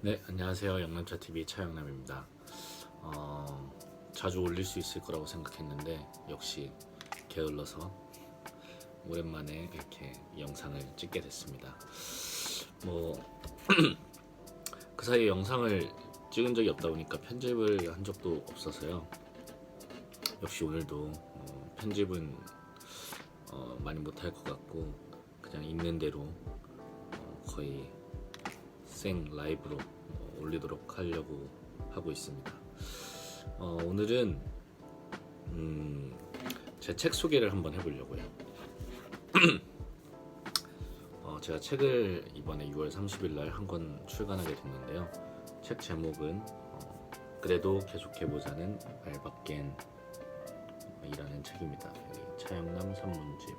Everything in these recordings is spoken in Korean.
네, 안녕하세요. 영남차TV 차영남입니다. 자주 올릴 수 있을 거라고 생각했는데 역시 게을러서 오랜만에 이렇게 영상을 찍게 됐습니다. 그 사이에 영상을 찍은 적이 없다 보니까 편집을 한 적도 없어서요. 역시 오늘도 편집은 많이 못할 것 같고 그냥 있는 대로 거의 생 라이브로 올리도록 하려고 하고 있습니다. 오늘은 제 책 소개를 한번 해보려고요. 제가 책을 이번에 6월 30일 날 한 권 출간하게 됐는데요. 책 제목은 그래도 계속해보자는 말밖엔 이라는 책입니다. 여기 차영남 산문집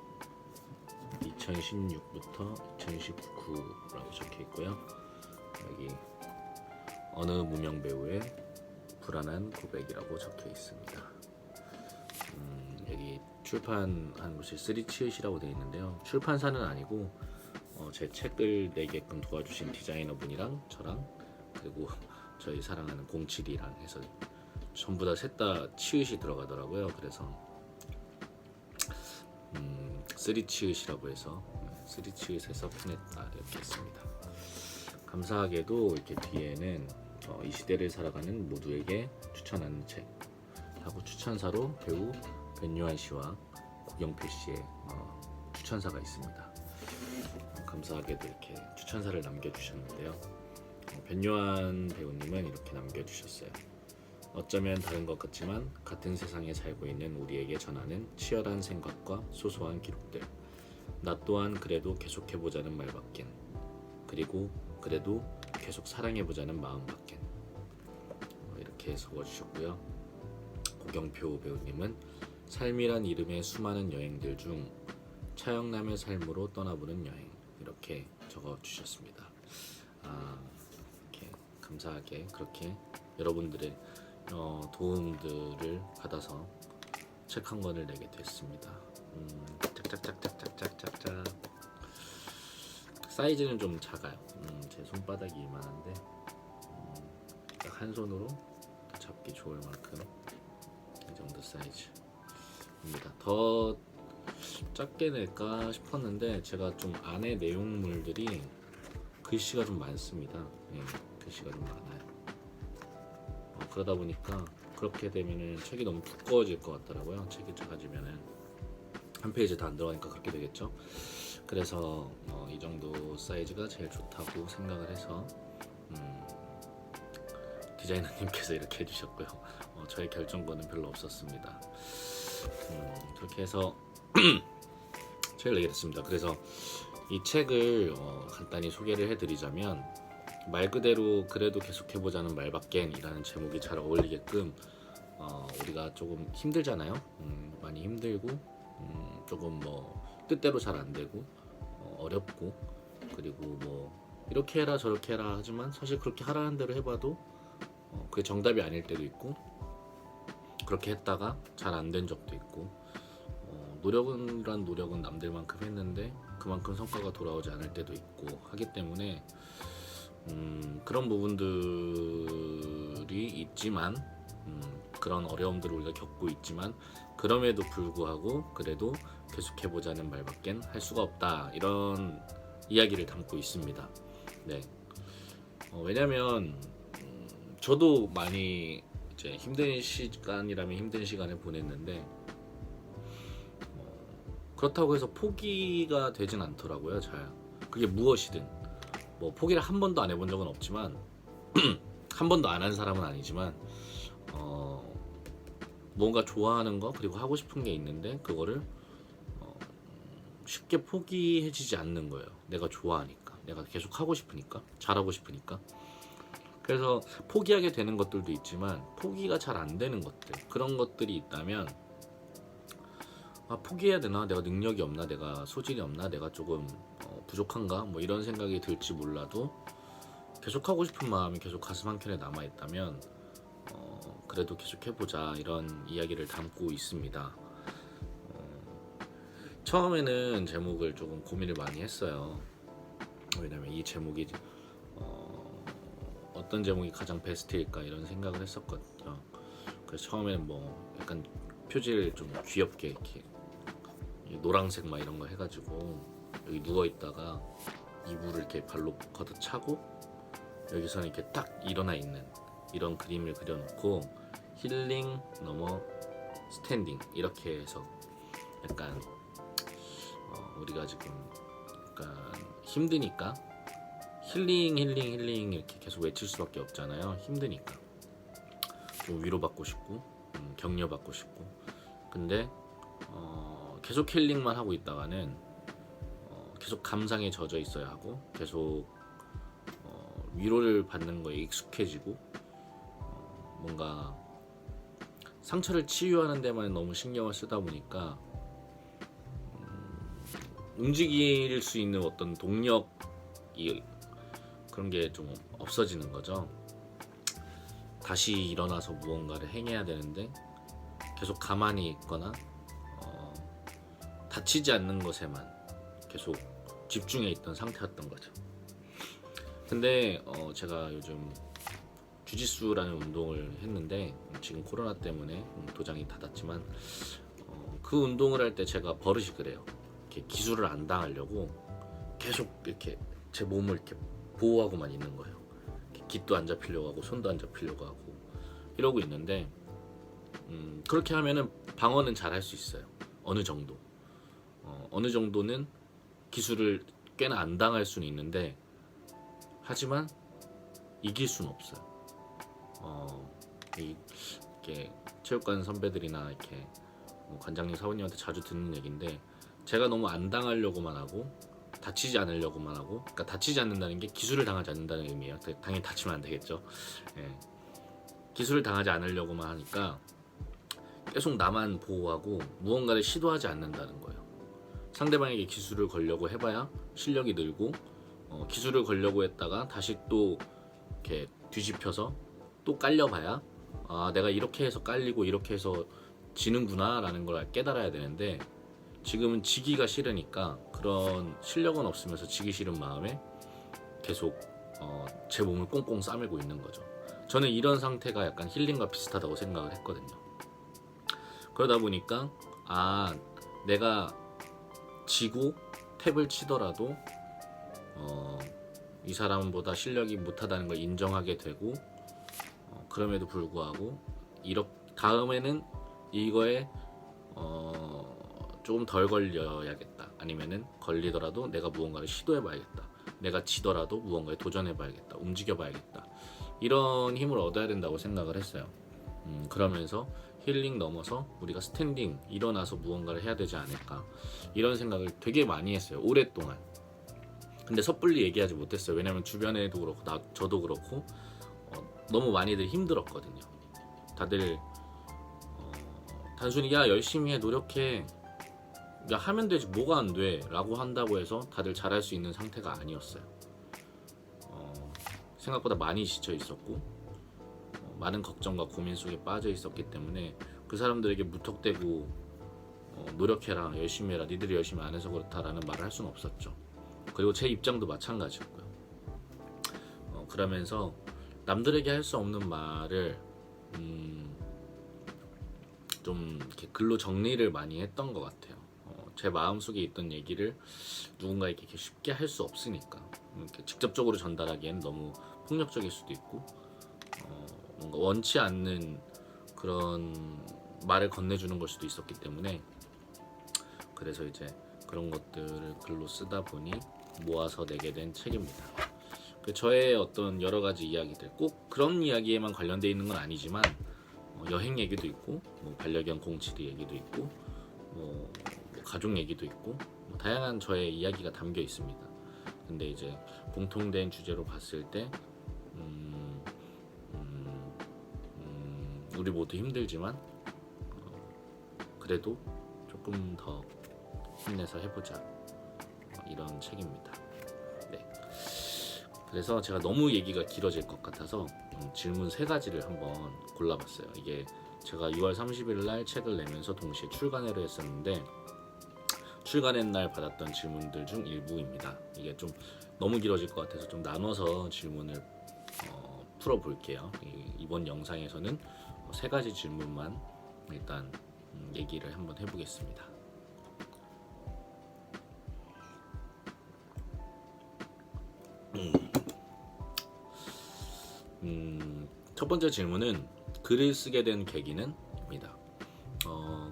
2016부터 2019라고 적혀 있고요. 여기 어느 무명 배우의 불안한 고백이라고 적혀 있습니다. 여기 출판한 곳이 쓰리치읒이라고 되어 있는데요. 출판사는 아니고 제 책을 내게끔 도와주신 디자이너분이랑 저랑 그리고 저희 사랑하는 072랑 해서 전부 다 셋 다 치읒이 들어가더라고요. 그래서 쓰리치읒이라고 해서 쓰리치읒에서 펴냈다 이렇게 했습니다. 감사하게도 이렇게 뒤에는 이 시대를 살아가는 모두에게 추천하는 책 하고 추천사로 배우 변요한 씨와 고경표 씨의 추천사가 있습니다. 감사하게도 이렇게 추천사를 남겨주셨는데요. 변요한 배우님은 이렇게 남겨주셨어요. 어쩌면 다른 것 같지만 같은 세상에 살고 있는 우리에게 전하는 치열한 생각과 소소한 기록들. 나 또한 그래도 계속해보자는 말밖엔, 그리고 그래도 계속 사랑해보자는 마음밖엔. 이렇게 적어주셨고요. 고경표 배우님은 삶이란 이름의 수많은 여행들 중 차영남의 삶으로 떠나보는 여행, 이렇게 적어주셨습니다. 이렇게 감사하게 그렇게 여러분들의 도움들을 받아서 책 한 권을 내게 됐습니다. 짝짝짝짝짝짝짝짝. 사이즈는 좀 작아요. 제 손바닥이 이만한데 딱 한 손으로 잡기 좋을 만큼 이 정도 사이즈입니다. 더 작게 낼까 싶었는데 제가 좀 안에 내용물들이 글씨가 좀 많습니다. 글씨가 좀 많아요. 그러다 보니까 그렇게 되면은 책이 너무 두꺼워질 것 같더라고요. 책이 작아지면은 한 페이지 다 안 들어가니까 그렇게 되겠죠. 그래서 이 정도 사이즈가 제일 좋다고 생각을 해서 디자이너님께서 이렇게 해주셨고요. 저의 결정권은 별로 없었습니다. 그렇게 해서 책을 내게 됐습니다. 그래서 이 책을 간단히 소개를 해드리자면 말 그대로 그래도 계속해보자는 말밖엔 이라는 제목이 잘 어울리게끔 우리가 조금 힘들잖아요. 많이 힘들고 조금 뜻대로 잘 안 되고 어렵고 그리고 이렇게 해라 저렇게 해라 하지만 사실 그렇게 하라는 대로 해봐도 그게 정답이 아닐 때도 있고 그렇게 했다가 잘 안 된 적도 있고 노력은 남들만큼 했는데 그만큼 성과가 돌아오지 않을 때도 있고 하기 때문에 그런 부분들이 있지만 그런 어려움들을 우리가 겪고 있지만 그럼에도 불구하고 그래도 계속해보자는 말밖엔 할 수가 없다 이런 이야기를 담고 있습니다. 네. 왜냐면 저도 많이 이제 힘든 시간이라면 힘든 시간을 보냈는데 그렇다고 해서 포기가 되진 않더라고요. 잘 그게 무엇이든 포기를 한 번도 안 해본 적은 없지만 한 번도 안 한 사람은 아니지만 뭔가 좋아하는 거 그리고 하고 싶은 게 있는데 그거를 쉽게 포기해지지 않는 거예요. 내가 좋아하니까, 내가 계속 하고 싶으니까, 잘하고 싶으니까. 그래서 포기하게 되는 것들도 있지만 포기가 잘 안 되는 것들, 그런 것들이 있다면 포기해야 되나? 내가 능력이 없나? 내가 소질이 없나? 내가 조금 부족한가? 이런 생각이 들지 몰라도 계속 하고 싶은 마음이 계속 가슴 한켠에 남아있다면 그래도 계속 해보자 이런 이야기를 담고 있습니다. 처음에는 제목을 조금 고민을 많이 했어요. 왜냐면 이 제목이 어떤 제목이 가장 베스트일까 이런 생각을 했었거든요. 그래서 처음에는 뭐 약간 표지를 좀 귀엽게 이렇게 노란색 막 이런 거 해가지고 여기 누워 있다가 이불을 이렇게 발로 걷어차고 여기서는 이렇게 딱 일어나 있는 이런 그림을 그려놓고 힐링 넘어 스탠딩 이렇게 해서 약간 우리가 지금 약간 힘드니까 힐링 이렇게 계속 외칠 수밖에 없잖아요. 힘드니까 좀 위로받고 싶고 격려받고 싶고. 근데 계속 힐링만 하고 있다가는 계속 감상에 젖어 있어야 하고 계속 위로를 받는 거에 익숙해지고 뭔가 상처를 치유하는 데만 너무 신경을 쓰다 보니까 움직일 수 있는 어떤 동력이 그런 게 좀 없어지는 거죠. 다시 일어나서 무언가를 행해야 되는데 계속 가만히 있거나 다치지 않는 것에만 계속 집중해 있던 상태였던 거죠. 근데 제가 요즘 주짓수라는 운동을 했는데 지금 코로나 때문에 도장이 닫았지만 그 운동을 할 때 제가 버릇이 그래요. 이렇게 기술을 안 당하려고 계속 이렇게 제 몸을 이렇게 보호하고만 있는 거예요. 깃도 안 잡히려고 하고 손도 안 잡히려고 하고 이러고 있는데 그렇게 하면은 방어는 잘 할 수 있어요. 어느 정도 어느 정도는 기술을 꽤나 안 당할 수는 있는데 하지만 이길 수는 없어요. 이렇게 체육관 선배들이나 이렇게 관장님 사원님한테 자주 듣는 얘기인데 제가 너무 안 당하려고만 하고 다치지 않으려고만 하고, 그러니까 다치지 않는다는 게 기술을 당하지 않는다는 의미예요. 당연히 다치면 안 되겠죠. 예. 기술을 당하지 않으려고만 하니까 계속 나만 보호하고 무언가를 시도하지 않는다는 거예요. 상대방에게 기술을 걸려고 해봐야 실력이 늘고 기술을 걸려고 했다가 다시 또 이렇게 뒤집혀서 또 깔려봐야 아 내가 이렇게 해서 깔리고 이렇게 해서 지는구나 라는 걸 깨달아야 되는데 지금은 지기가 싫으니까 그런 실력은 없으면서 지기 싫은 마음에 계속 제 몸을 꽁꽁 싸매고 있는 거죠. 저는 이런 상태가 약간 힐링과 비슷하다고 생각을 했거든요. 그러다 보니까 아 내가 지고 탭을 치더라도 이 사람보다 실력이 못하다는 걸 인정하게 되고 그럼에도 불구하고 다음에는 이거에 조금 덜 걸려야겠다. 아니면은 걸리더라도 내가 무언가를 시도해봐야겠다. 내가 지더라도 무언가에 도전해봐야겠다. 움직여봐야겠다. 이런 힘을 얻어야 된다고 생각을 했어요. 그러면서 힐링 넘어서 우리가 스탠딩, 일어나서 무언가를 해야 되지 않을까 이런 생각을 되게 많이 했어요. 오랫동안. 근데 섣불리 얘기하지 못했어요. 왜냐면 주변에도 그렇고 저도 그렇고 너무 많이들 힘들었거든요. 다들 단순히 야 열심히 해 노력해 야 하면 되지 뭐가 안 돼 라고 한다고 해서 다들 잘할 수 있는 상태가 아니었어요. 생각보다 많이 지쳐 있었고 많은 걱정과 고민 속에 빠져 있었기 때문에 그 사람들에게 무턱대고 노력해라 열심히 해라 니들이 열심히 안 해서 그렇다라는 말을 할 수는 없었죠. 그리고 제 입장도 마찬가지였고요. 그러면서 남들에게 할 수 없는 말을 좀 이렇게 글로 정리를 많이 했던 것 같아요. 제 마음속에 있던 얘기를 누군가에게 이렇게 쉽게 할 수 없으니까 이렇게 직접적으로 전달하기엔 너무 폭력적일 수도 있고 뭔가 원치 않는 그런 말을 건네주는 걸 수도 있었기 때문에 그래서 이제 그런 것들을 글로 쓰다 보니 모아서 내게 된 책입니다. 저의 어떤 여러 가지 이야기들 꼭 그런 이야기에만 관련되어 있는 건 아니지만 여행 얘기도 있고 반려견 공치드 얘기도 있고 가족 얘기도 있고 다양한 저의 이야기가 담겨 있습니다. 근데 이제 공통된 주제로 봤을 때 우리 모두 힘들지만 그래도 조금 더 힘내서 해보자 이런 책입니다. 네. 그래서 제가 너무 얘기가 길어질 것 같아서 질문 3가지를 한번 골라봤어요. 이게 제가 6월 30일 날 책을 내면서 동시에 출간회를 했었는데 출간한 날 받았던 질문들 중 일부입니다. 이게 좀 너무 길어질 것 같아서 좀 나눠서 질문을 풀어볼게요. 이번 영상에서는 세 가지 질문만 일단 얘기를 한번 해보겠습니다. 첫 번째 질문은 글을 쓰게 된 계기는? 입니다.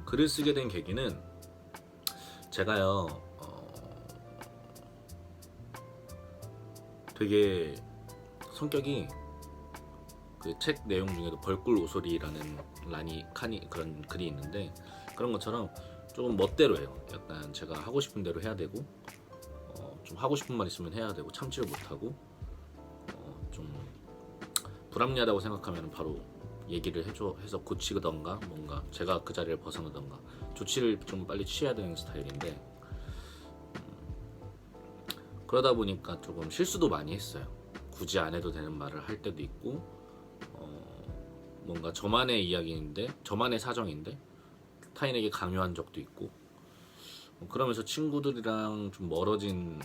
글을 쓰게 된 계기는 제가요 되게 성격이 그 책 내용 중에도 벌꿀 오소리라는 그런 글이 있는데 그런 것처럼 조금 멋대로 해요. 약간 제가 하고 싶은 대로 해야 되고 좀 하고 싶은 말 있으면 해야 되고 참지를 못하고 좀 불합리하다고 생각하면 바로 얘기를 해서 고치던가 뭔가 제가 그 자리를 벗어나던가 조치를 좀 빨리 취해야 되는 스타일인데 그러다 보니까 조금 실수도 많이 했어요. 굳이 안 해도 되는 말을 할 때도 있고 뭔가 저만의 이야기인데 저만의 사정인데 타인에게 강요한 적도 있고 그러면서 친구들이랑 좀 멀어진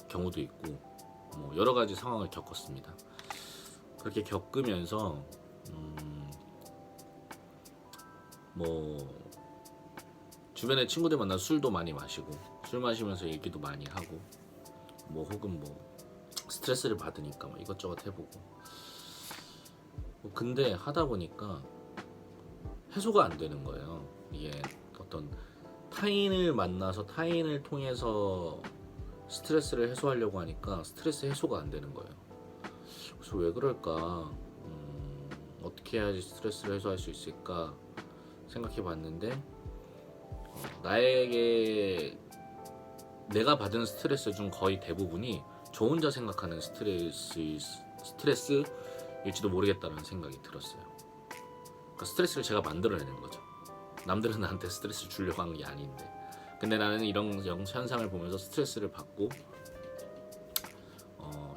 경우도 있고 뭐 여러 가지 상황을 겪었습니다. 그렇게 겪으면서 뭐 주변에 친구들 만나 술도 많이 마시고 술 마시면서 얘기도 많이 하고 뭐 혹은 뭐 스트레스를 받으니까 뭐 이것저것 해보고 근데 하다 보니까 해소가 안 되는 거예요. 이게 어떤 타인을 만나서 타인을 통해서 스트레스를 해소하려고 하니까 스트레스 해소가 안 되는 거예요. 그래서 왜 그럴까? 어떻게 해야지 스트레스를 해소할 수 있을까 생각해 봤는데 나에게 내가 받은 스트레스 중 거의 대부분이 저 혼자 생각하는 스트레스일지도 모르겠다는 생각이 들었어요. 그러니까 스트레스를 제가 만들어내는 거죠. 남들은 나한테 스트레스를 주려고 하는 게 아닌데 근데 나는 이런 현상을 보면서 스트레스를 받고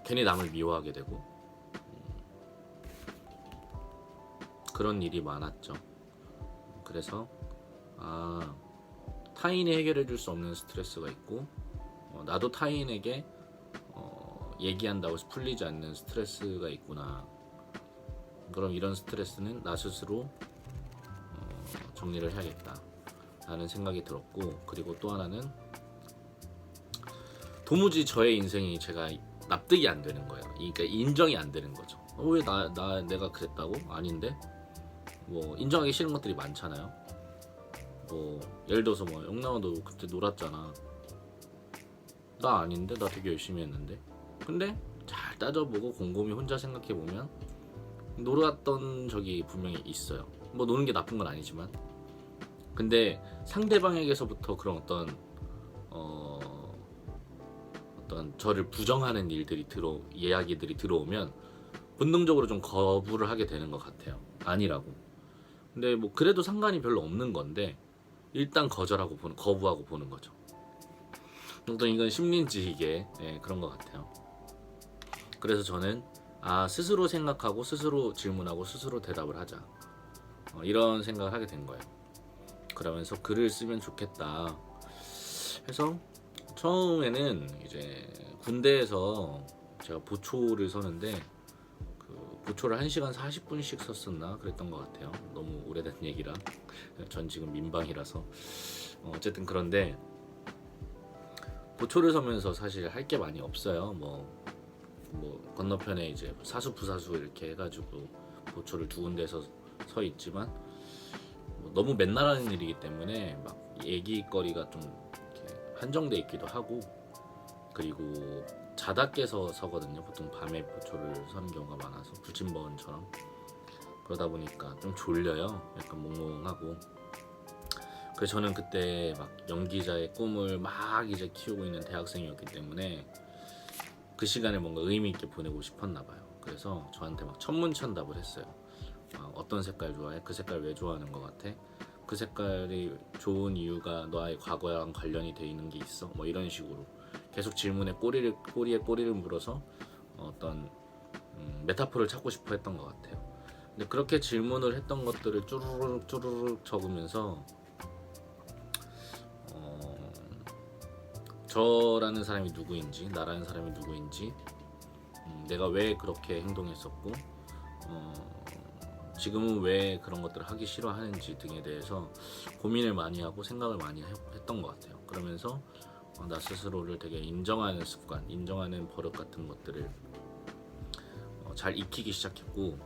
괜히 남을 미워하게 되고 그런 일이 많았죠. 그래서 타인이 해결해 줄 수 없는 스트레스가 있고 나도 타인에게 얘기한다고 해서 풀리지 않는 스트레스가 있구나. 그럼 이런 스트레스는 나 스스로 정리를 해야겠다 라는 생각이 들었고 그리고 또 하나는 도무지 저의 인생이 제가 납득이 안 되는 거예요. 그러니까 인정이 안 되는 거죠. 왜 내가 그랬다고? 아닌데? 뭐 인정하기 싫은 것들이 많잖아요. 뭐 예를 들어서 뭐 영남아 너 그때 놀았잖아. 나 아닌데? 나 되게 열심히 했는데? 근데 잘 따져보고 곰곰이 혼자 생각해보면 놀았던 적이 분명히 있어요. 뭐 노는 게 나쁜 건 아니지만 근데 상대방에게서부터 그런 어떤 저를 부정하는 이야기들이 들어오면 본능적으로 좀 거부를 하게 되는 것 같아요. 아니라고. 근데 뭐 그래도 상관이 별로 없는 건데 일단 거부하고 보는 거죠. 어떤 이건 심리인지 이게 그런 것 같아요. 그래서 저는 스스로 생각하고 스스로 질문하고 스스로 대답을 하자 이런 생각을 하게 된 거예요. 그러면서 글을 쓰면 좋겠다 해서 처음에는 이제 군대에서 제가 보초를 서는데 그 보초를 1시간 40분씩 썼었나 그랬던 것 같아요. 너무 오래된 얘기라 전 지금 민방이라서 어쨌든 그런데 보초를 서면서 사실 할 게 많이 없어요. 뭐 건너편에 이제 사수 부사수 이렇게 해가지고 보초를 두 군데서 서 있지만 너무 맨날 하는 일이기 때문에 막 얘기거리가 좀 이렇게 한정돼 있기도 하고 그리고 자다 깨서 서거든요. 보통 밤에 보초를 서는 경우가 많아서 불침번처럼 그러다 보니까 좀 졸려요. 약간 몽롱하고 그래서 저는 그때 막 연기자의 꿈을 막 이제 키우고 있는 대학생이었기 때문에 그 시간을 뭔가 의미 있게 보내고 싶었나 봐요. 그래서 저한테 막 천문천답을 했어요. 어떤 색깔 좋아해? 그 색깔 왜 좋아하는 것 같아? 그 색깔이 좋은 이유가 너의 과거랑 관련이 돼 있는 게 있어? 뭐 이런 식으로 계속 질문에 꼬리에 꼬리를 물어서 어떤 메타포를 찾고 싶어 했던 것 같아요. 근데 그렇게 질문을 했던 것들을 쭈루룩 적으면서 저라는 사람이 누구인지 나라는 사람이 누구인지 내가 왜 그렇게 행동했었고 지금은 왜 그런 것들을 하기 싫어하는지 등에 대해서 고민을 많이 하고 생각을 많이 했던 것 같아요. 그러면서 나 스스로를 되게 인정하는 습관, 인정하는 버릇 같은 것들을 잘 익히기 시작했고,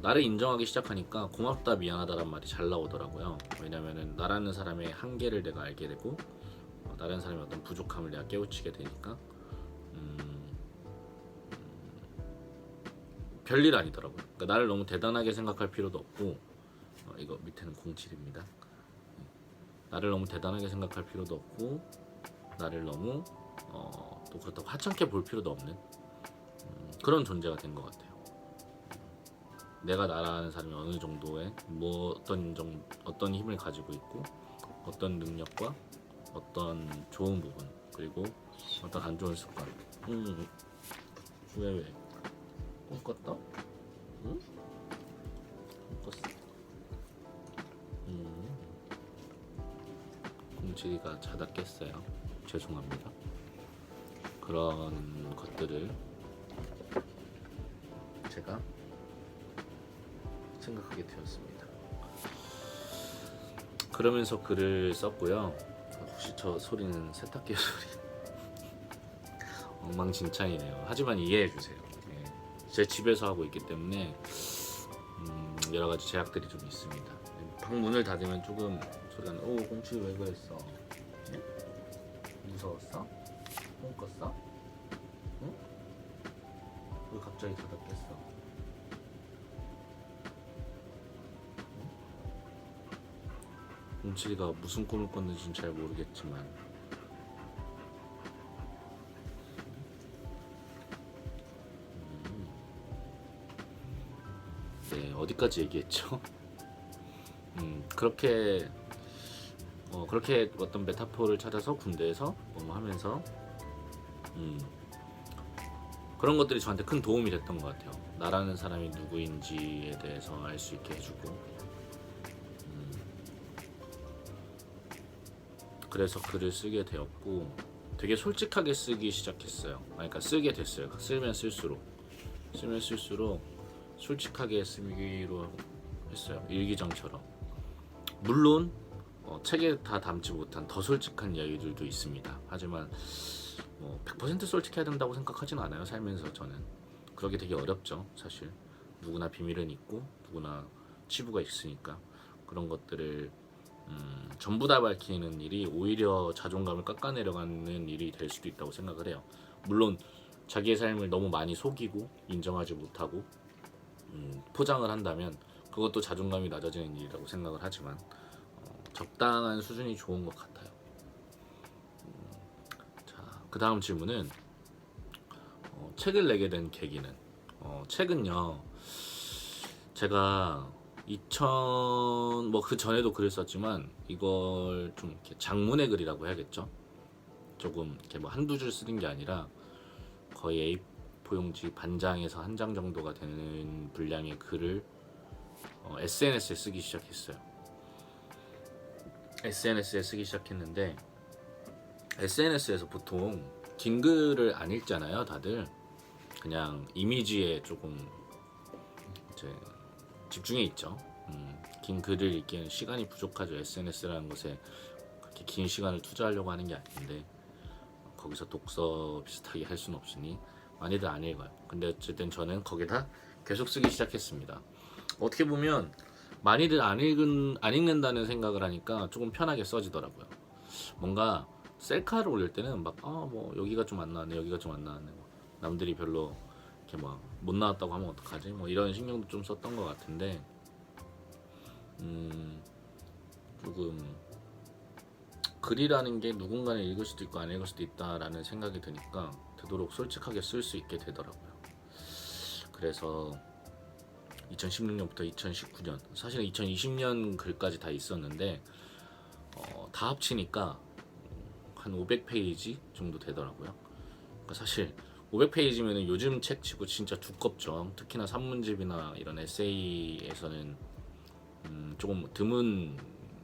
나를 인정하기 시작하니까 고맙다 미안하다란 말이 잘 나오더라고요. 왜냐면은 나라는 사람의 한계를 내가 알게 되고, 나라는 사람의 어떤 부족함을 내가 깨우치게 되니까 별일 아니더라고요. 그러니까 나를 너무 대단하게 생각할 필요도 없고, 이거 밑에는 07입니다. 나를 너무 대단하게 생각할 필요도 없고, 나를 너무 또 그렇다고 하찮게 볼 필요도 없는 그런 존재가 된 것 같아요. 내가 나라는 사람이 어느 정도의 어떤 힘을 가지고 있고, 어떤 능력과 어떤 좋은 부분, 그리고 어떤 안 좋은 습관. 왜 꿈 꿨다? 응? 꿈 꿨어. 07이가 자다 깼어요. 죄송합니다. 그런 것들을 제가 생각하게 되었습니다. 그러면서 글을 썼고요. 혹시 저 소리는 세탁기 소리 엉망진창이네요. 하지만 이해해주세요. 제 집에서 하고 있기 때문에 여러가지 제약들이 좀 있습니다. 방 문을 닫으면 조금 소리가 나. 오, 공치 왜 그랬어? 응? 무서웠어? 꿈 꿨어? 응? 왜 갑자기 자다 깼어? 공치가 무슨 꿈을 꿨는지는 잘 모르겠지만 네, 어디까지 얘기했죠? 그렇게 어떤 메타포를 찾아서 군대에서 하면서 그런 것들이 저한테 큰 도움이 됐던 것 같아요. 나라는 사람이 누구인지에 대해서 알 수 있게 해주고, 그래서 글을 쓰게 되었고, 되게 솔직하게 쓰기 시작했어요. 그러니까 쓰게 됐어요. 쓰면 쓸수록 솔직하게 쓰기로 했어요. 일기장처럼. 물론 책에 다 담지 못한 더 솔직한 이야기들도 있습니다. 하지만 100% 솔직해야 된다고 생각하진 않아요. 살면서 저는 그러기 되게 어렵죠. 사실 누구나 비밀은 있고 누구나 치부가 있으니까 그런 것들을 전부 다 밝히는 일이 오히려 자존감을 깎아내려가는 일이 될 수도 있다고 생각을 해요. 물론 자기의 삶을 너무 많이 속이고 인정하지 못하고 포장을 한다면 그것도 자존감이 낮아지는 일이라고 생각을 하지만 적당한 수준이 좋은 것 같아요. 자, 그 다음 질문은 책을 내게 된 계기는 책은요, 제가 그 전에도 글을 썼지만 이걸 좀 이렇게 장문의 글이라고 해야겠죠. 조금 이렇게 한두 줄 쓰는 게 아니라 거의 A4 용지 반장에서 한 장 정도가 되는 분량의 글을 SNS에 쓰기 시작했어요. SNS에 쓰기 시작했는데 SNS에서 보통 긴 글을 안 읽잖아요. 다들 그냥 이미지에 조금 이제 집중해 있죠. 긴 글을 읽기에는 시간이 부족하죠. SNS라는 것에 그렇게 긴 시간을 투자하려고 하는 게 아닌데 거기서 독서 비슷하게 할 수는 없으니 많이들 안 읽어요. 근데 어쨌든 저는 거기다 계속 쓰기 시작했습니다. 어떻게 보면 많이들 안 읽는다는 생각을 하니까 조금 편하게 써지더라고요. 뭔가 셀카를 올릴 때는 여기가 좀 안 나왔네, 여기가 좀 안 나왔네, 남들이 별로 이렇게 못 나왔다고 하면 어떡하지? 이런 신경도 좀 썼던 것 같은데 조금 글이라는 게 누군가는 읽을 수도 있고 안 읽을 수도 있다라는 생각이 드니까 되도록 솔직하게 쓸 수 있게 되더라고요. 그래서 2016년부터 2019년, 사실은 2020년 글까지 다 있었는데 다 합치니까 한 500페이지 정도 되더라고요. 그러니까 사실 500페이지면 요즘 책 치고 진짜 두껍죠. 특히나 산문집이나 이런 에세이에서는 조금 드문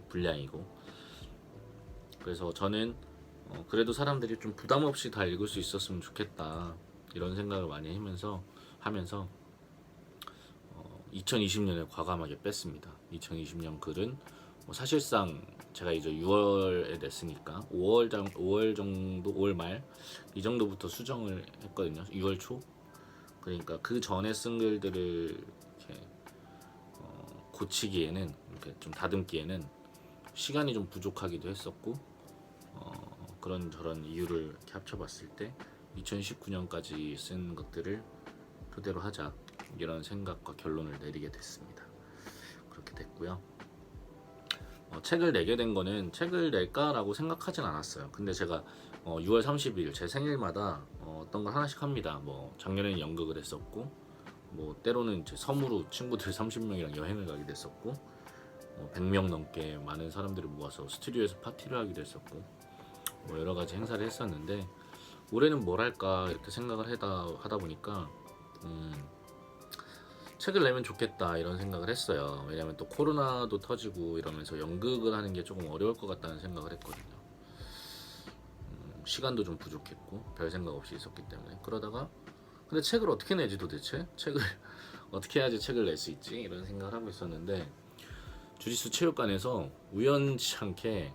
분량이고, 그래서 저는 그래도 사람들이 좀 부담 없이 다 읽을 수 있었으면 좋겠다 이런 생각을 많이 하면서 2020년에 과감하게 뺐습니다. 2020년 글은 사실상 제가 이제 6월에 냈으니까 5월 정도, 5월 말 이 정도부터 수정을 했거든요. 6월 초. 그러니까 그 전에 쓴 글들을 이렇게 고치기에는, 이렇게 좀 다듬기에는 시간이 좀 부족하기도 했었고, 그런 저런 이유를 이렇게 합쳐봤을 때 2019년까지 쓴 것들을 토대로 하자, 이런 생각과 결론을 내리게 됐습니다. 그렇게 됐고요. 책을 내게 된 거는 책을 낼까라고 생각하진 않았어요. 근데 제가 6월 30일 제 생일마다 어떤 걸 하나씩 합니다. 뭐 작년에는 연극을 했었고, 뭐 때로는 이제 섬으로 친구들 30명이랑 여행을 가기도 했었고, 100명 넘게 많은 사람들을 모아서 스튜디오에서 파티를 하기도 했었고, 뭐 여러 가지 행사를 했었는데, 올해는 뭘 할까 이렇게 생각을 하다 보니까 책을 내면 좋겠다 이런 생각을 했어요. 왜냐면 또 코로나도 터지고 이러면서 연극을 하는 게 조금 어려울 것 같다는 생각을 했거든요. 시간도 좀 부족했고 별 생각 없이 있었기 때문에. 그러다가 근데 책을 어떻게 내지 도대체? 책을 어떻게 해야지 책을 낼 수 있지? 이런 생각을 하고 있었는데, 주짓수 체육관에서 우연치 않게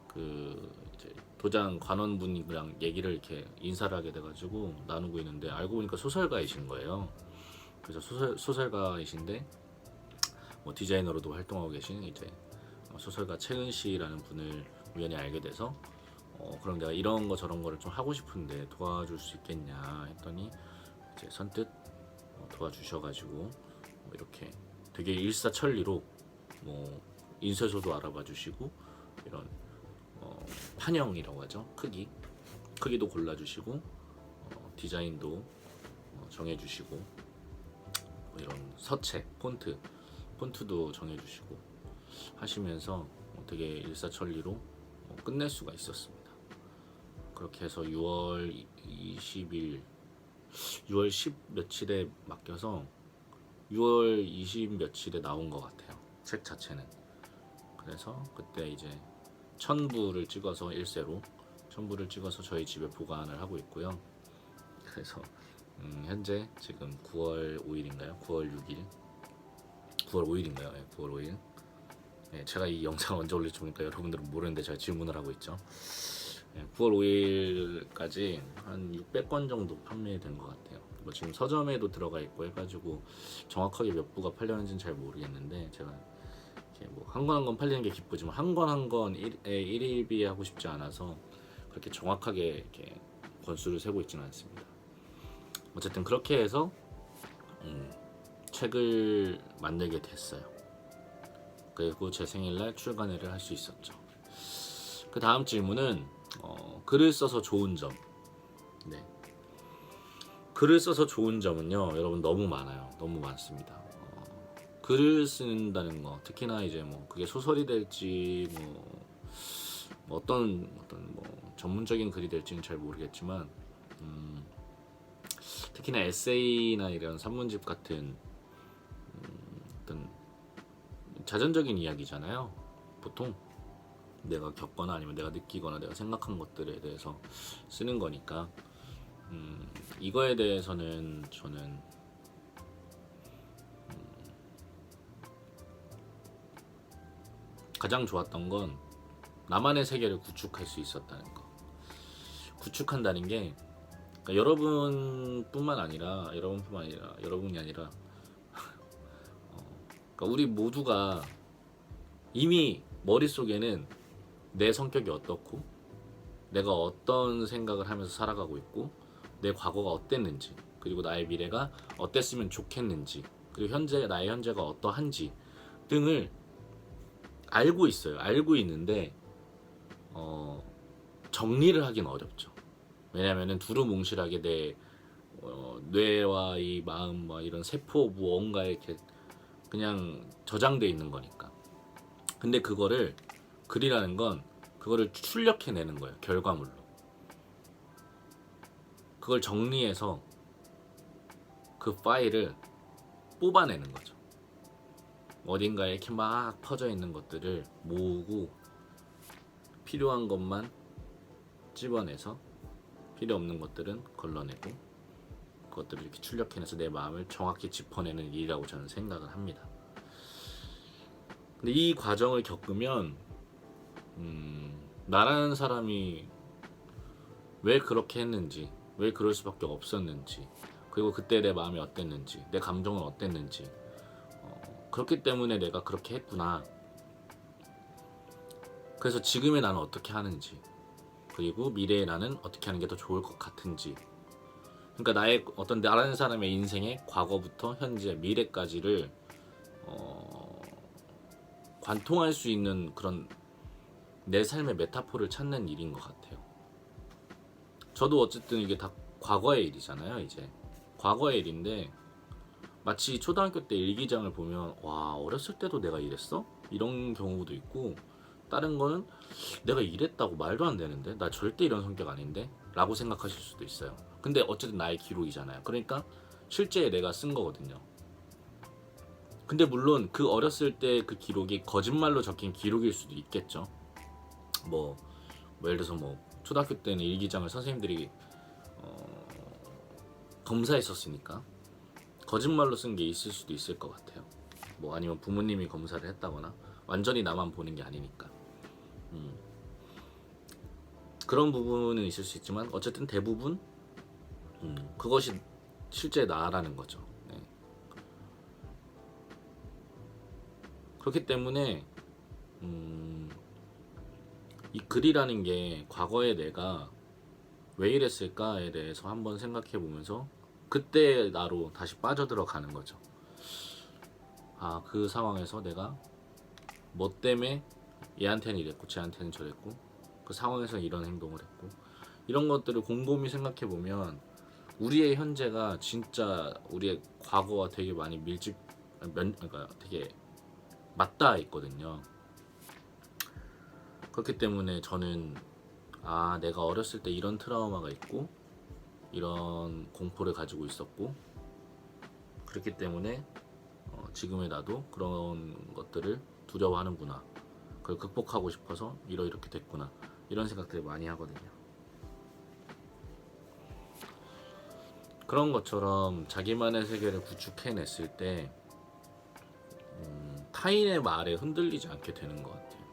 그 이제 도장 관원분이랑 얘기를 이렇게 인사를 하게 돼가지고 나누고 있는데, 알고 보니까 소설가이신 거예요. 그래서 소설가이신데 뭐 디자이너로도 활동하고 계신 이제 소설가 채은 씨라는 분을 우연히 알게 돼서 그럼 내가 이런 거 저런 거를 좀 하고 싶은데 도와줄 수 있겠냐 했더니 이제 선뜻 도와주셔가지고 이렇게 되게 일사천리로 뭐 인쇄소도 알아봐 주시고, 이런 판형이라고 하죠, 크기도 골라주시고, 디자인도 정해주시고, 이런 서체 폰트도 정해주시고 하시면서 되게 일사천리로 끝낼 수가 있었습니다. 그렇게 해서 6월 20일 6월 10 며칠에 맡겨서 6월 20 며칠에 나온 것 같아요, 책 자체는. 그래서 그때 이제 1000부를 찍어서 1세로 1000부를 찍어서 저희 집에 보관을 하고 있고요. 그래서 현재 지금 9월 5일인가요? 9월 6일? 9월 5일인가요? 네, 9월 5일. 네, 제가 이 영상을 언제 올릴지 모르니까 여러분들은 모르는데 제가 질문을 하고 있죠. 네, 9월 5일까지 한 600권 정도 판매된 것 같아요. 뭐 지금 서점에도 들어가 있고 해가지고 정확하게 몇 부가 팔렸는지는 잘 모르겠는데, 제가 이렇게 뭐 한 권 한 권 팔리는 게 기쁘지만 한 권 한 권에 일일비 하고 싶지 않아서 그렇게 정확하게 이렇게 권수를 세고 있지는 않습니다. 어쨌든 그렇게 해서 책을 만들게 됐어요. 그리고 제 생일날 출간회를 할 수 있었죠. 그 다음 질문은 글을 써서 좋은 점. 네. 글을 써서 좋은 점은요, 여러분 너무 많아요. 너무 많습니다. 글을 쓴다는 거, 특히나 이제 뭐 그게 소설이 될지 뭐 어떤 뭐 전문적인 글이 될지는 잘 모르겠지만, 특히나 에세이나 이런 산문집 같은 어떤 자전적인 이야기잖아요. 보통 내가 겪거나 아니면 내가 느끼거나 내가 생각한 것들에 대해서 쓰는 거니까, 이거에 대해서는 저는 가장 좋았던 건 나만의 세계를 구축할 수 있었다는 거. 구축한다는 게 그러니까 여러분이 아니라 그러니까 우리 모두가 이미 머릿속에는 내 성격이 어떻고, 내가 어떤 생각을 하면서 살아가고 있고, 내 과거가 어땠는지, 그리고 나의 미래가 어땠으면 좋겠는지, 그리고 나의 현재가 어떠한지 등을 알고 있어요. 알고 있는데 정리를 하긴 어렵죠. 왜냐면은 두루뭉실하게 내 뇌와 이 마음과 이런 세포 무언가에 이렇게 그냥 저장돼 있는 거니까. 근데 글이라는 건 그거를 출력해내는 거예요, 결과물로. 그걸 정리해서 그 파일을 뽑아내는 거죠. 어딘가에 이렇게 막 퍼져 있는 것들을 모으고 필요한 것만 집어내서 필요 없는 것들은 걸러내고, 것들을 이렇게 출력해내서 내 마음을 정확히 짚어내는 일이라고 저는 생각을 합니다. 근데 이 과정을 겪으면 나라는 사람이 왜 그렇게 했는지, 왜 그럴 수밖에 없었는지, 그리고 그때 내 마음이 어땠는지, 내 감정은 어땠는지, 그렇기 때문에 내가 그렇게 했구나. 그래서 지금의 나는 어떻게 하는지, 그리고 미래의 나는 어떻게 하는 게 더 좋을 것 같은지. 그러니까 나의 어떤 나라는 사람의 인생의 과거부터 현재, 미래까지를 관통할 수 있는 그런 내 삶의 메타포를 찾는 일인 것 같아요. 저도 어쨌든 이게 다 과거의 일이잖아요. 이제 과거의 일인데 마치 초등학교 때 일기장을 보면 와, 어렸을 때도 내가 이랬어? 이런 경우도 있고, 다른 거는 내가 이랬다고 말도 안 되는데, 나 절대 이런 성격 아닌데? 라고 생각하실 수도 있어요. 근데 어쨌든 나의 기록이잖아요. 그러니까 실제 내가 쓴 거거든요. 근데 물론 그 어렸을 때 그 기록이 거짓말로 적힌 기록일 수도 있겠죠. 뭐 예를 들어서 초등학교 때는 일기장을 선생님들이 검사했었으니까 거짓말로 쓴 게 있을 수도 있을 것 같아요. 아니면 부모님이 검사를 했다거나, 완전히 나만 보는 게 아니니까. 그런 부분은 있을 수 있지만 어쨌든 대부분 그것이 실제 나라는 거죠. 네. 그렇기 때문에 이 글이라는 게 과거의 내가 왜 이랬을까에 대해서 한번 생각해 보면서 그때 나로 다시 빠져들어가는 거죠. 아, 그 상황에서 내가 뭐 때문에 얘한테는 이랬고 쟤한테는 저랬고, 그 상황에서 이런 행동을 했고, 이런 것들을 곰곰이 생각해 보면 우리의 현재가 진짜 우리의 과거와 되게 많이 그러니까 되게 맞닿아 있거든요. 그렇기 때문에 저는 내가 어렸을 때 이런 트라우마가 있고 이런 공포를 가지고 있었고, 그렇기 때문에 지금의 나도 그런 것들을 두려워하는구나, 그걸 극복하고 싶어서 이렇게 됐구나, 이런 생각들을 많이 하거든요. 그런 것처럼 자기만의 세계를 구축해냈을 때 타인의 말에 흔들리지 않게 되는 것 같아요.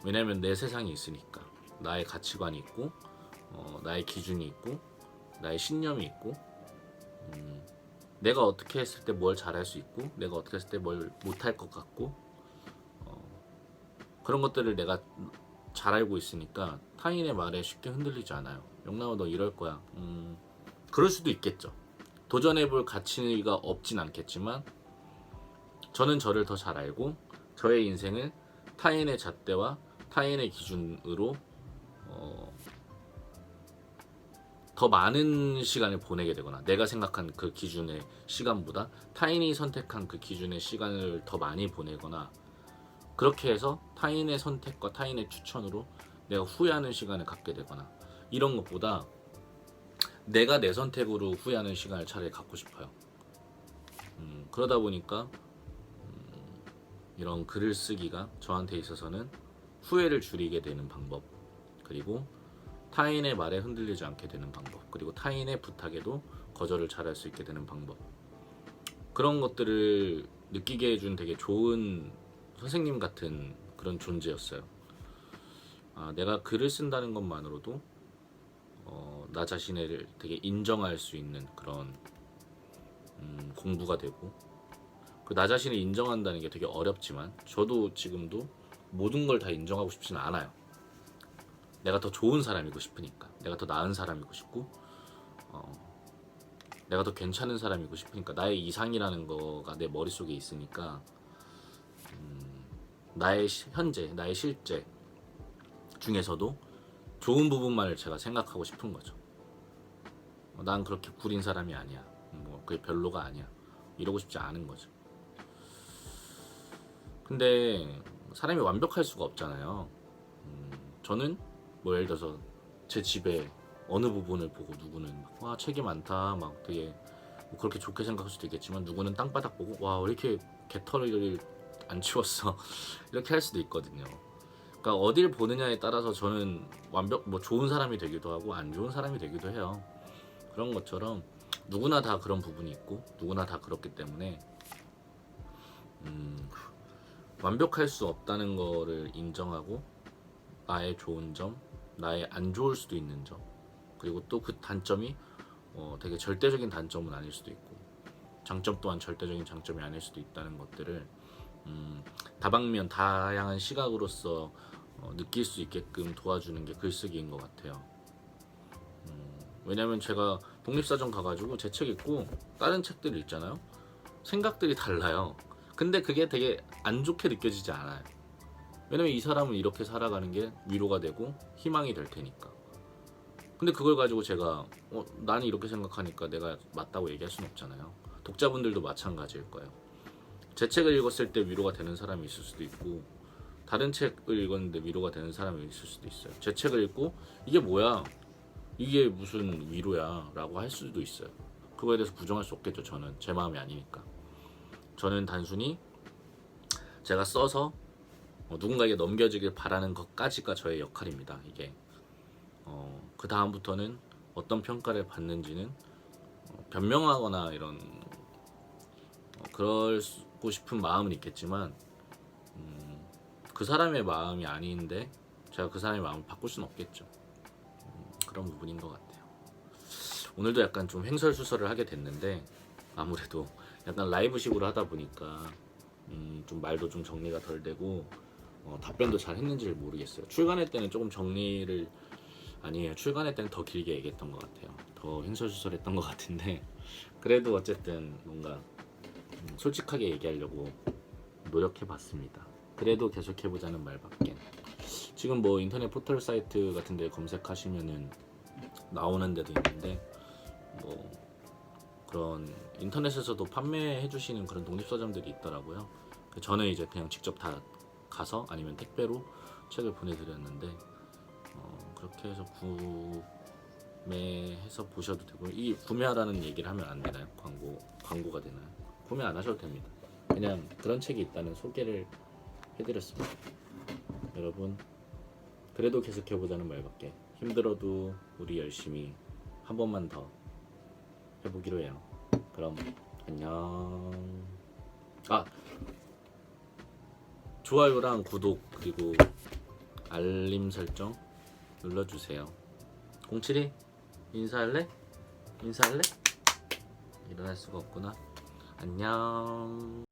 왜냐면 내 세상이 있으니까, 나의 가치관이 있고 나의 기준이 있고 나의 신념이 있고, 내가 어떻게 했을 때 뭘 잘할 수 있고 내가 어떻게 했을 때 뭘 못할 것 같고, 그런 것들을 내가 잘 알고 있으니까 타인의 말에 쉽게 흔들리지 않아요. 영남아 너 이럴 거야. 그럴 수도 있겠죠. 도전해볼 가치가 없진 않겠지만 저는 저를 더 잘 알고 저의 인생을 타인의 잣대와 타인의 기준으로 더 많은 시간을 보내게 되거나, 내가 생각한 그 기준의 시간보다 타인이 선택한 그 기준의 시간을 더 많이 보내거나, 그렇게 해서 타인의 선택과 타인의 추천으로 내가 후회하는 시간을 갖게 되거나, 이런 것보다 내가 내 선택으로 후회하는 시간을 차라리 갖고 싶어요. 그러다 보니까 이런 글을 쓰기가 저한테 있어서는 후회를 줄이게 되는 방법, 그리고 타인의 말에 흔들리지 않게 되는 방법, 그리고 타인의 부탁에도 거절을 잘할 수 있게 되는 방법, 그런 것들을 느끼게 해준 되게 좋은 선생님 같은 그런 존재였어요. 내가 글을 쓴다는 것만으로도 나 자신을 되게 인정할 수 있는 그런 공부가 되고, 나 자신을 인정한다는 게 되게 어렵지만 저도 지금도 모든 걸 다 인정하고 싶지는 않아요. 내가 더 좋은 사람이고 싶으니까, 내가 더 나은 사람이고 싶고, 내가 더 괜찮은 사람이고 싶으니까, 나의 이상이라는 거가 내 머릿속에 있으니까 나의 현재, 나의 실제 중에서도 좋은 부분만을 제가 생각하고 싶은 거죠. 난 그렇게 구린 사람이 아니야, 그게 별로가 아니야, 이러고 싶지 않은 거죠. 근데 사람이 완벽할 수가 없잖아요. 저는 예를 들어서 제 집에 어느 부분을 보고 누구는 와 책이 많다 막 되게 그렇게 좋게 생각할 수도 있겠지만, 누구는 땅바닥 보고 와 왜 이렇게 개털을 안 치웠어 이렇게 할 수도 있거든요. 그러니까 어딜 보느냐에 따라서 저는 좋은 사람이 되기도 하고 안 좋은 사람이 되기도 해요. 그런 것처럼 누구나 다 그런 부분이 있고 누구나 다 그렇기 때문에 완벽할 수 없다는 거를 인정하고 나의 좋은 점, 나의 안 좋을 수도 있는 점, 그리고 또 그 단점이 되게 절대적인 단점은 아닐 수도 있고 장점 또한 절대적인 장점이 아닐 수도 있다는 것들을 다방면 다양한 시각으로서 느낄 수 있게끔 도와주는 게 글쓰기인 것 같아요. 왜냐면 제가 독립사전 가가지고 제 책 읽고 다른 책들 읽잖아요. 생각들이 달라요. 근데 그게 되게 안 좋게 느껴지지 않아요. 왜냐면 이 사람은 이렇게 살아가는 게 위로가 되고 희망이 될 테니까. 근데 그걸 가지고 제가 나는 이렇게 생각하니까 내가 맞다고 얘기할 수는 없잖아요. 독자분들도 마찬가지일 거예요. 제 책을 읽었을 때 위로가 되는 사람이 있을 수도 있고 다른 책을 읽었는데 위로가 되는 사람이 있을 수도 있어요. 제 책을 읽고 이게 뭐야? 이게 무슨 위로야? 라고 할 수도 있어요. 그거에 대해서 부정할 수 없겠죠. 저는 제 마음이 아니니까. 저는 단순히 제가 써서 누군가에게 넘겨지길 바라는 것까지가 저의 역할입니다. 이게 그 다음부터는 어떤 평가를 받는지는 변명하거나 이런 그러고 싶은 마음은 있겠지만 그 사람의 마음이 아닌데 제가 그 사람의 마음을 바꿀 수는 없겠죠. 그런 부분인 것 같아요. 오늘도 약간 좀 횡설수설을 하게 됐는데 아무래도 약간 라이브식으로 하다 보니까 좀 말도 좀 정리가 덜 되고 답변도 잘 했는지를 모르겠어요. 출간할 때는 조금 정리를 아니에요. 출간할 때는 더 길게 얘기했던 것 같아요. 더 횡설수설했던 것 같은데 그래도 어쨌든 뭔가 솔직하게 얘기하려고 노력해봤습니다. 그래도 계속해보자는 말밖에. 지금 뭐 인터넷 포털 사이트 같은 데 검색하시면은 나오는 데도 있는데 뭐 그런 인터넷에서도 판매해주시는 그런 독립서점들이 있더라고요. 저는 이제 그냥 직접 다 가서 아니면 택배로 책을 보내드렸는데 그렇게 해서 구매해서 보셔도 되고, 이 구매하라는 얘기를 하면 안 되나요? 광고가 되나요? 구매 안 하셔도 됩니다. 그냥 그런 책이 있다는 소개를 해드렸습니다. 여러분, 그래도 계속해보자는 말밖에. 힘들어도 우리 열심히 한 번만 더 해보기로 해요. 그럼 안녕. 좋아요랑 구독 그리고 알림 설정 눌러주세요. 072 인사할래? 인사할래? 일어날 수가 없구나. 안녕.